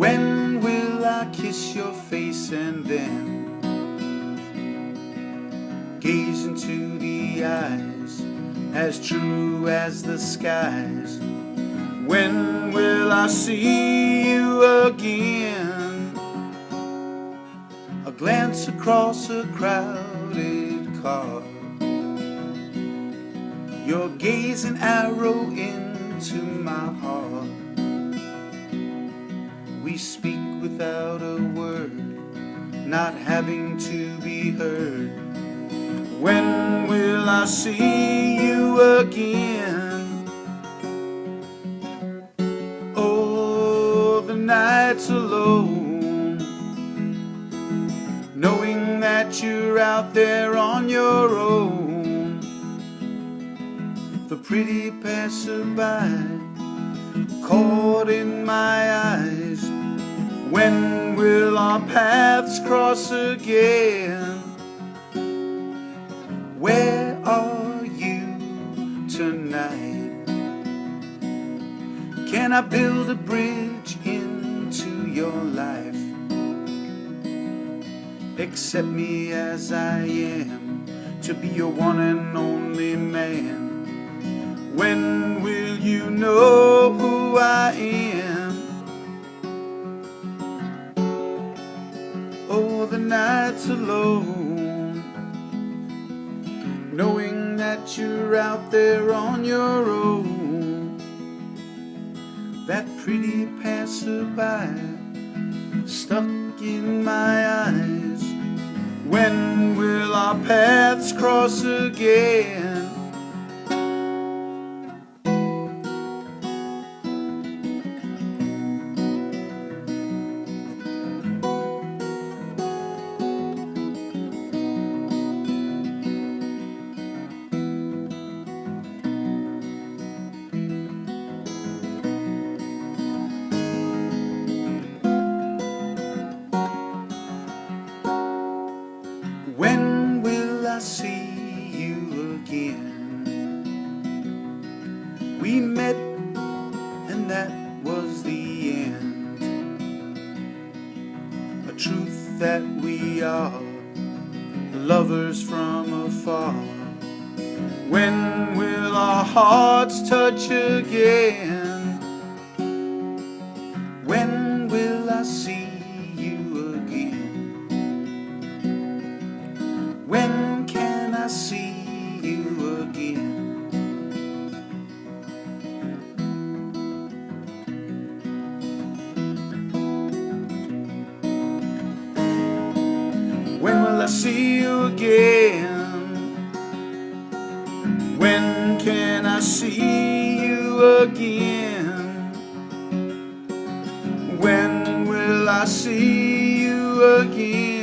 When will I kiss your face and then gaze into the eyes as true as the skies? When will I see you again? A glance across a crowded car, your gaze an arrow into my heart. We speak without a word, not having to be heard. When will I see you again? Oh, the night's alone, knowing that you're out there on your own. The pretty passerby caught in my eyes. When will our paths cross again? Where are you tonight? Can I build a bridge into your life? Accept me as I am, to be your one and only man. When will you know who I am? Oh, the night's alone, knowing that you're out there on your own. That pretty passerby stuck in my eyes. When will our paths cross again? When will I see you again? We met and that was the end. A truth that we are lovers from afar. When will our hearts touch again? When will I see you again? When can I see you again? When will I see you again? When can I see you again? When will I see you again?